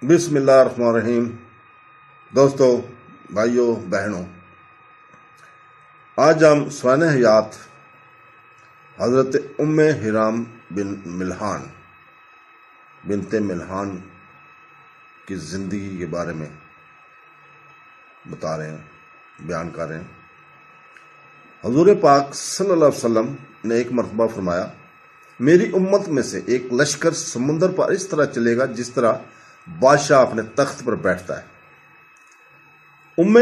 بسم اللہ الرحمن الرحیم۔ دوستو، بھائیوں، بہنوں، آج ہم سوانح حیات حضرت ام حرام بن ملحان بنت ملحان کی زندگی کے بارے میں بتا رہے ہیں، بیان کر رہے ہیں۔ حضور پاک صلی اللہ علیہ وسلم نے ایک مرتبہ فرمایا، میری امت میں سے ایک لشکر سمندر پر اس طرح چلے گا جس طرح بادشاہ اپنے تخت پر بیٹھتا ہے۔ ام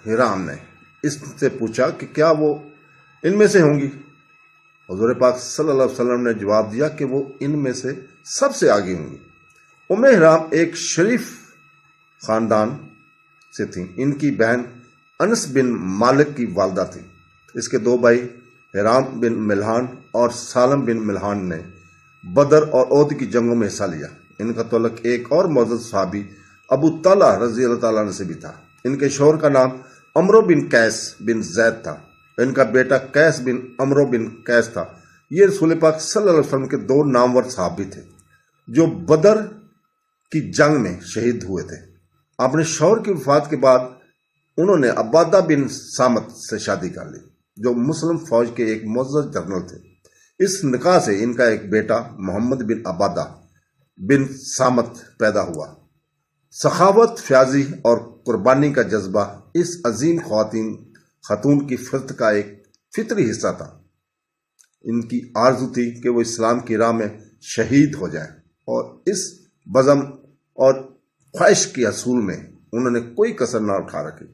حرام نے اس سے پوچھا کہ کیا وہ ان میں سے ہوں گی؟ حضور پاک صلی اللہ علیہ وسلم نے جواب دیا کہ وہ ان میں سے سب سے آگے ہوں گی۔ ام حرام ایک شریف خاندان سے تھیں۔ ان کی بہن انس بن مالک کی والدہ تھی۔ اس کے دو بھائی حرام بن ملحان اور سالم بن ملحان نے بدر اور احد کی جنگوں میں حصہ لیا۔ ان کا تعلق ایک اور معزز صحابی ابو طلحہ رضی اللہ تعالیٰ عنہ سے بھی تھا۔ ان کے شوہر کا نام عمرو بن قیس بن زید تھا۔ ان کا بیٹا قیس بن عمرو بن قیس تھا۔ یہ رسول پاک صلی اللہ علیہ وسلم کے دو نامور صحابی تھے جو بدر کی جنگ میں شہید ہوئے تھے۔ اپنے شوہر کی وفات کے بعد انہوں نے عبادہ بن صامت سے شادی کر لی، جو مسلم فوج کے ایک معزز جنرل تھے۔ اس نکاح سے ان کا ایک بیٹا محمد بن عبادہ بن صامت پیدا ہوا۔ سخاوت، فیاضی اور قربانی کا جذبہ اس عظیم خاتون کی فطرت کا ایک فطری حصہ تھا۔ ان کی آرزو تھی کہ وہ اسلام کی راہ میں شہید ہو جائیں، اور اس بزم اور خواہش کے حصول میں انہوں نے کوئی کسر نہ اٹھا رکھی۔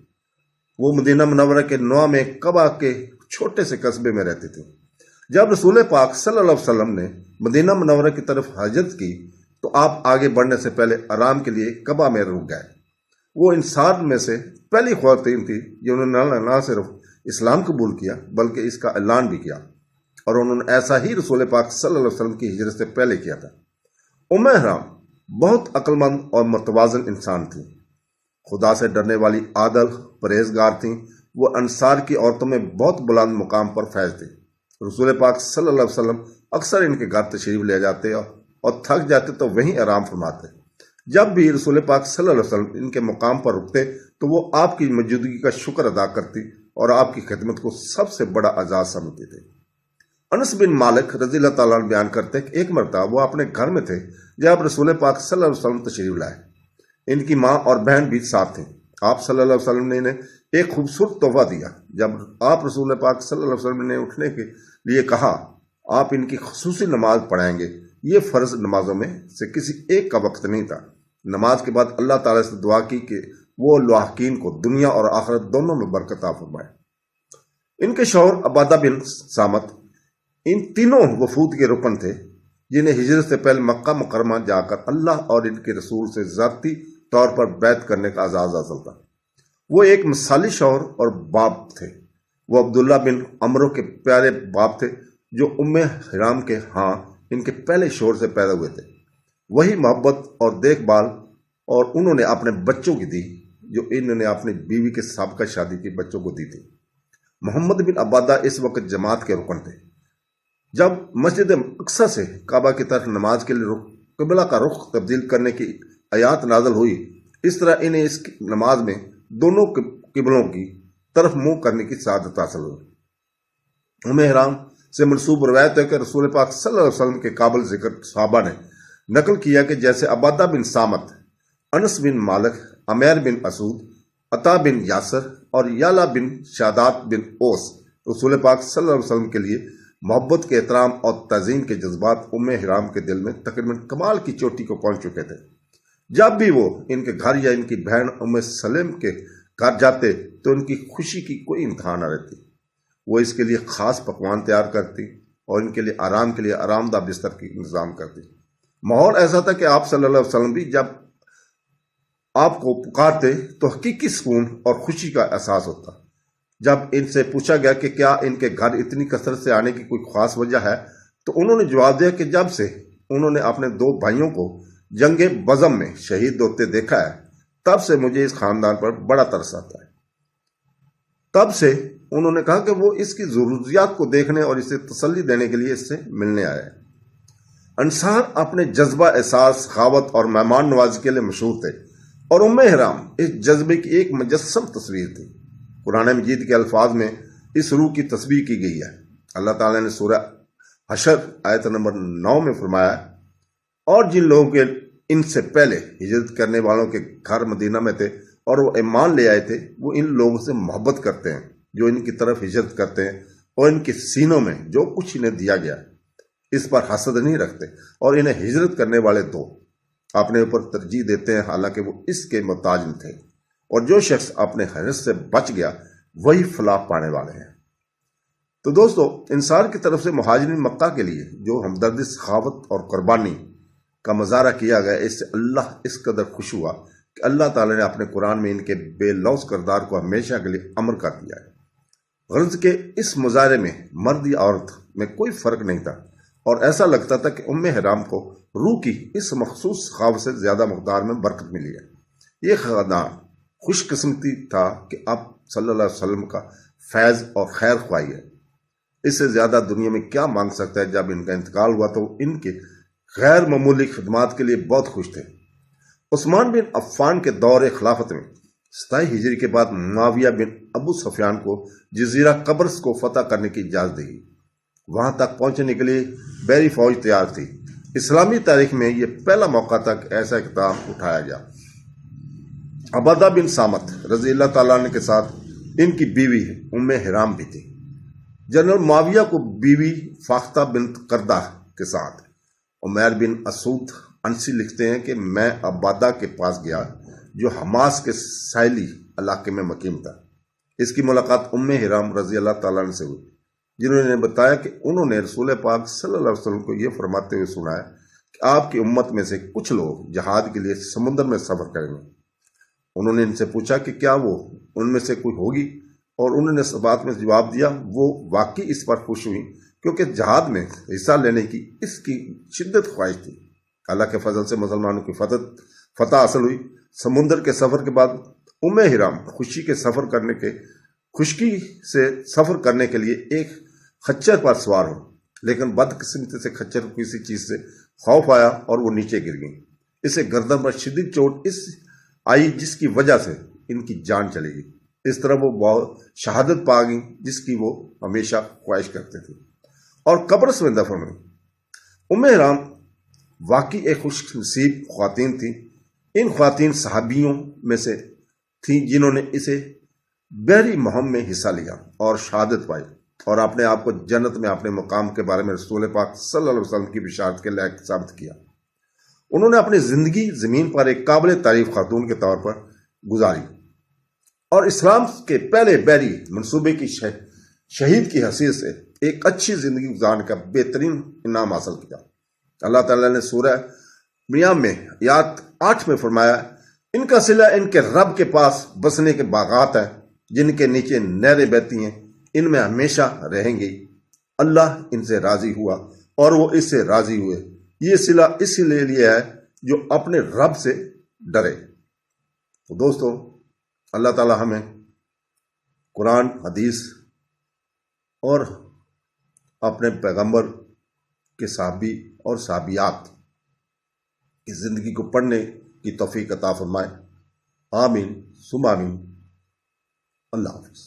وہ مدینہ منورہ کے نوآ میں قبا کے چھوٹے سے قصبے میں رہتی تھی۔ جب رسول پاک صلی اللہ علیہ وسلم نے مدینہ منورہ کی طرف ہجرت کی تو آپ آگے بڑھنے سے پہلے آرام کے لیے قبا میں رک گئے۔ وہ انصار میں سے پہلی خواتین تھی جنہوں نے نہ صرف اسلام قبول کیا بلکہ اس کا اعلان بھی کیا، اور انہوں نے ایسا ہی رسول پاک صلی اللہ علیہ وسلم کی ہجرت سے پہلے کیا تھا۔ ام حرام بہت عقل مند اور متوازن انسان تھی۔ خدا سے ڈرنے والی، عادل، پرہیزگار تھیں۔ وہ انصار کی عورتوں میں بہت بلند مقام پر فیض تھی۔ رسول پاک صلی اللہ علیہ وسلم اکثر ان کے گھر تشریف لے جاتے اور تھک جاتے تو وہیں آرام فرماتے۔ جب بھی رسول پاک صلی اللہ علیہ وسلم ان کے مقام پر رکتے تو وہ آپ کی موجودگی کا شکر ادا کرتی اور آپ کی خدمت کو سب سے بڑا اعزاز سمجھتے تھے۔ انس بن مالک رضی اللہ تعالیٰ عنہ بیان کرتے کہ ایک مرتبہ وہ اپنے گھر میں تھے جب رسول پاک صلی اللہ علیہ وسلم تشریف لائے۔ ان کی ماں اور بہن بھی ساتھ تھیں۔ آپ صلی اللہ علیہ وسلم نے انہیں ایک خوبصورت تحفہ دیا۔ جب آپ رسول پاک صلی اللہ علیہ وسلم نے اٹھنے کے لیے کہا، آپ ان کی خصوصی نماز پڑھائیں گے۔ یہ فرض نمازوں میں سے کسی ایک کا وقت نہیں تھا۔ نماز کے بعد اللہ تعالیٰ سے دعا کی کہ وہ لاحقین کو دنیا اور آخرت دونوں میں برکت عطا فرمائے۔ ان کے شوہر عبادہ بن صامت ان تینوں وفود کے رکن تھے جنہیں ہجرت سے پہلے مکہ مکرمہ جا کر اللہ اور ان کے رسول سے ذاتی طور پر بیعت کرنے کا اعزاز حاصل تھا۔ وہ ایک مثالی شوہر اور باپ تھے۔ وہ عبداللہ بن عمرو کے پیارے باپ تھے جو ام حرام کے ہاں ان کے پہلے شوہر سے پیدا ہوئے تھے۔ وہی محبت اور دیکھ بھال اور انہوں نے اپنے بچوں کی دی جو انہوں نے اپنی بیوی کے سابقہ شادی کے بچوں کو دی تھی۔ محمد بن عبادہ اس وقت جماعت کے رکن تھے۔ جب مسجد اقصی سے کعبہ کی طرف نماز کے لیے قبلہ کا رخ تبدیل کرنے کی آیات نازل ہوئی، اس طرح انہیں اس نماز میں دونوں قبلوں کی طرف منہ کرنے کی سعادت حاصل ہوئی۔ ام حرام سے منسوب روایت ہے کہ رسول پاک صلی اللہ علیہ وسلم کے قابل ذکر صحابہ نے نقل کیا کہ جیسے عبادہ بن صامت، انس بن مالک، عمیر بن اسود، عطا بن یاسر اور یالا بن شادات بن اوس رسول پاک صلی اللہ علیہ وسلم کے لیے محبت کے احترام اور تعظیم کے جذبات ام حرام کے دل میں تقریباً کمال کی چوٹی کو پہنچ چکے تھے۔ جب بھی وہ ان کے گھر یا ان کی بہن ام سلیم کے گھر جاتے تو ان کی خوشی کی کوئی انتہا نہ رہتی۔ وہ اس کے لیے خاص پکوان تیار کرتی اور ان کے لیے آرام کے لیے آرام دہ بستر کی انتظام کرتی۔ ماحول ایسا تھا کہ آپ صلی اللہ علیہ وسلم بھی جب آپ کو پکارتے تو حقیقی سکون اور خوشی کا احساس ہوتا۔ جب ان سے پوچھا گیا کہ کیا ان کے گھر اتنی کثرت سے آنے کی کوئی خاص وجہ ہے تو انہوں نے جواب دیا کہ جب سے انہوں نے اپنے دو بھائیوں کو جنگ بزم میں شہید ہوتے دیکھا ہے تب سے مجھے اس خاندان پر بڑا ترس آتا ہے۔ تب سے انہوں نے کہا کہ وہ اس کی ضروریات کو دیکھنے اور اسے تسلی دینے کے لیے اس سے ملنے آئے۔ انصار اپنے جذبہ احساس، سخاوت اور مہمان نوازی کے لیے مشہور تھے، اور ام حرام اس جذبے کی ایک مجسم تصویر تھی۔ قرآن مجید کے الفاظ میں اس روح کی تصویر کی گئی ہے۔ اللہ تعالیٰ نے سورہ حشر آیت نمبر 9 میں فرمایا، اور جن لوگوں کے ان سے پہلے ہجرت کرنے والوں کے گھر مدینہ میں تھے اور وہ ایمان لے آئے تھے، وہ ان لوگوں سے محبت کرتے ہیں جو ان کی طرف ہجرت کرتے ہیں، اور ان کے سینوں میں جو کچھ انہیں دیا گیا اس پر حسد نہیں رکھتے، اور انہیں ہجرت کرنے والے تو اپنے اوپر ترجیح دیتے ہیں حالانکہ وہ اس کے محتاج نہ تھے، اور جو شخص اپنے حرص سے بچ گیا وہی فلاح پانے والے ہیں۔ تو دوستو، انصار کی طرف سے مہاجرین مکہ کے لیے جو ہمدردی، سخاوت اور قربانی کا مظاہرہ کیا گیا، اس سے اللہ اس قدر خوش ہوا کہ اللہ تعالیٰ نے اپنے قرآن میں ان کے بے لوث کردار کو ہمیشہ کے لیے امر کر دیا ہے۔ غرض کہ اس مظاہرے میں مرد یا عورت میں کوئی فرق نہیں تھا، اور ایسا لگتا تھا کہ ام حرام کو روح کی اس مخصوص سخاوت سے زیادہ مقدار میں برکت ملی ہے۔ یہ خاندان خوش قسمتی تھا کہ آپ صلی اللہ علیہ وسلم کا فیض اور خیر خواہی ہے۔ اس سے زیادہ دنیا میں کیا مانگ سکتا ہے؟ جب ان کا انتقال ہوا تو ان کے غیر معمولی خدمات کے لیے بہت خوش تھے۔ عثمان بن عفان کے دور خلافت میں 27 ہجری کے بعد معاویہ بن ابو سفیان کو جزیرہ قبرص کو فتح کرنے کی اجازت دی۔ وہاں تک پہنچنے کے لیے بحری فوج تیار تھی۔ اسلامی تاریخ میں یہ پہلا موقع تھا کہ ایسا اقدام اٹھایا گیا۔ عبادہ بن سامت رضی اللہ تعالیٰ عنہ کے ساتھ ان کی بیوی ام حرام بھی تھی۔ جنرل معاویہ کو بیوی فاختہ بنت قردہ کے ساتھ عمیر بن اسود انسی لکھتے ہیں کہ میں عبادہ کے پاس گیا جو حماس کے ساحلی علاقے میں مقیم تھا۔ اس کی ملاقات ام حرام رضی اللہ تعالیٰ عنہ سے ہوئی، جنہوں نے بتایا کہ انہوں نے رسول پاک صلی اللہ علیہ وسلم کو یہ فرماتے ہوئے سنا ہے کہ آپ کی امت میں سے کچھ لوگ جہاد کے لیے سمندر میں سفر کریں گے۔ انہوں نے ان سے پوچھا کہ کیا وہ ان میں سے کوئی ہوگی، اور انہوں نے اس بات میں جواب دیا وہ واقعی اس پر خوش ہوئی کیونکہ جہاد میں حصہ لینے کی اس کی شدت خواہش تھی۔ اللہ کے فضل سے مسلمانوں کی فتح حاصل ہوئی۔ سمندر کے سفر کے بعد ام حرام خشکی سے سفر کرنے کے لیے ایک خچر پر سوار ہو، لیکن بدقسمتی سے خچر کو کسی چیز سے خوف آیا اور وہ نیچے گر گئی۔ اسے گردن پر شدید چوٹ آئی جس کی وجہ سے ان کی جان چلی گئی۔ اس طرح وہ شہادت پا گئی جس کی وہ ہمیشہ خواہش کرتے تھے، اور قبرص میں دفن ہوئی۔ ام حرام واقعی ایک خوش نصیب خواتین تھیں۔ ان خواتین صحابیوں میں سے تھیں جنہوں نے اسے بحری مہم میں حصہ لیا اور شہادت پائی، اور اپنے آپ کو جنت میں اپنے مقام کے بارے میں رسول پاک صلی اللہ علیہ وسلم کی بشارت کے لائق ثابت کیا۔ انہوں نے اپنی زندگی زمین پر ایک قابل تعریف خاتون کے طور پر گزاری، اور اسلام کے پہلے بحری منصوبے کی شہید کی حیثیت سے ایک اچھی زندگی گزارنے کا بہترین انعام حاصل کیا۔ اللہ تعالیٰ نے سورہ مریم میں آیت 8 میں فرمایا، ان کا صلہ ان کے رب کے پاس بسنے کے باغات ہیں جن کے نیچے نہریں بہتی ہیں، ان میں ہمیشہ رہیں گی۔ اللہ ان سے راضی ہوا اور وہ اس سے راضی ہوئے۔ یہ صلہ اسی لیے ہے جو اپنے رب سے ڈرے۔ تو دوستو، اللہ تعالیٰ ہمیں قرآن، حدیث اور اپنے پیغمبر کے صحابی اور صحابیات کی زندگی کو پڑھنے کی توفیق عطا فرمائے۔ آمین ثم آمین۔ اللہ حافظ۔